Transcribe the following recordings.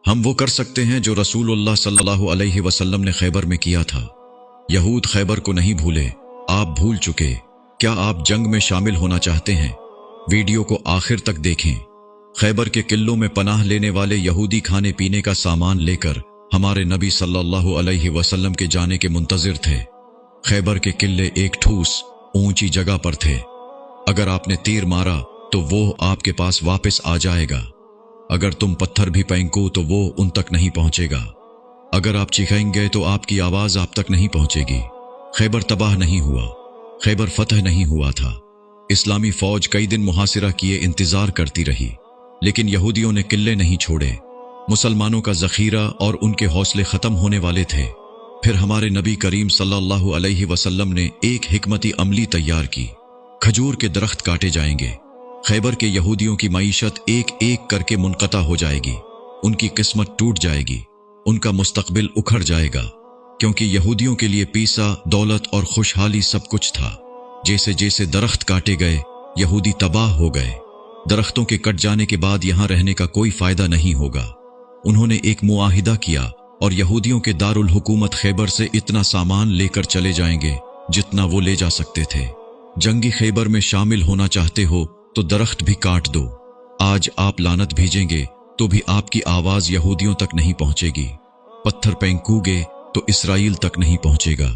हम वो कर सकते हैं जो रसूलुल्लाह सल्लल्लाहु अलैहि वसल्लम ने खैबर में किया था। यहूद खैबर को नहीं भूले, आप भूल चुके। क्या आप जंग में शामिल होना चाहते हैं? वीडियो को आखिर तक देखें। खैबर के किलों में पनाह लेने वाले यहूदी खाने पीने का सामान लेकर हमारे नबी सल्लल्लाहु अलैहि वसल्लम के जाने के मुंतजिर थे। खैबर के किले एक ठूस ऊंची जगह पर थे। अगर आपने तीर मारा तो वो आपके पास वापस आ जाएगा। अगर तुम पत्थर भी फेंको तो वो उन तक नहीं पहुंचेगा। अगर आप चिखाएंगे तो आपकी आवाज आप तक नहीं पहुंचेगी। खैबर तबाह नहीं हुआ, खैबर फतह नहीं हुआ था। इस्लामी फौज कई दिन मुहासिरा किए इंतजार करती रही, लेकिन यहूदियों ने किले नहीं छोड़े। मुसलमानों का जखीरा और उनके हौसले खत्म होने वाले थे। फिर हमारे नबी करीम सल्लल्लाहु अलैहि वसल्लम ने एक हिकमती अमली तैयार की। खजूर के दरख्त काटे जाएंगे। खैबर के यहूदियों की मईशत एक एक करके मुनक़ता हो जाएगी। उनकी किस्मत टूट जाएगी, उनका मुस्तकबिल उखड़ जाएगा, क्योंकि यहूदियों के लिए पीसा, दौलत और खुशहाली सब कुछ था। जैसे जैसे दरख्त काटे गए, यहूदी तबाह हो गए। दरख्तों के कट जाने के बाद यहां रहने का कोई फायदा नहीं होगा। उन्होंने एक मुआहिदा किया और यहूदियों के दारुल हुकूमत खैबर से इतना सामान लेकर चले जाएंगे जितना वो ले जा सकते थे। जंगी खैबर में शामिल होना चाहते हो तो दरख्त भी काट दो। आज आप लानत भेजेंगे तो भी आपकी आवाज यहूदियों तक नहीं पहुंचेगी। पत्थर फेंकोगे तो इसराइल तक नहीं पहुंचेगा।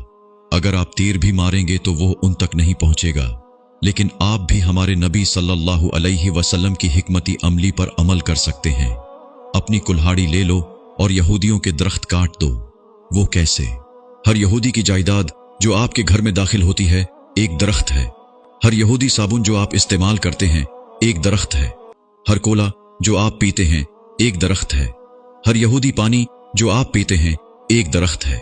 अगर आप तीर भी मारेंगे तो वो उन तक नहीं पहुंचेगा। लेकिन आप भी हमारे नबी सल्लल्लाहु अलैहि वसल्लम की हिकमती अमली पर अमल कर सकते हैं। अपनी कुल्हाड़ी ले लो और यहूदियों के दरख्त काट दो। वो कैसे? हर यहूदी की जायदाद जो आपके घर में दाखिल होती है एक दरख्त है। हर यहूदी साबुन जो आप इस्तेमाल करते हैं एक दरख्त है। हर कोला जो आप पीते हैं एक दरख्त है। हर यहूदी पानी जो आप पीते हैं एक दरख्त है।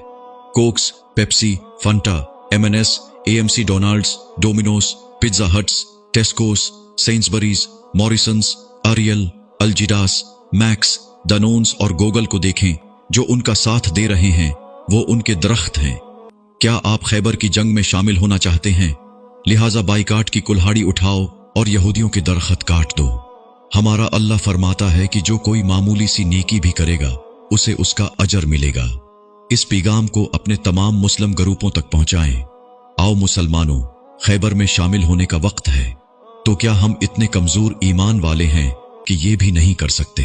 Cokes, Pepsi, Fanta, M&S, AMC, Donald's, Domino's, Pizza Huts, Tescos, Sainsbury's, Morrisons, Ariel, अल्जिडास, मैक्स, दानोन्स और गोगल को देखें। जो उनका साथ दे रहे हैं वो उनके दरख्त हैं। क्या आप खैबर की जंग में शामिल होना चाहते हैं? लिहाजा बाइकाट की कुल्हाड़ी उठाओ और यहूदियों के दरख्त काट दो। हमारा अल्लाह फरमाता है कि जो कोई मामूली सी नेकी भी करेगा उसे उसका अजर मिलेगा। इस पैगाम को अपने तमाम मुस्लिम ग्रुपों तक पहुंचाएं। आओ मुसलमानों, खैबर में शामिल होने का वक्त है। तो क्या हम इतने कमजोर ईमान वाले हैं कि ये भी नहीं कर सकते?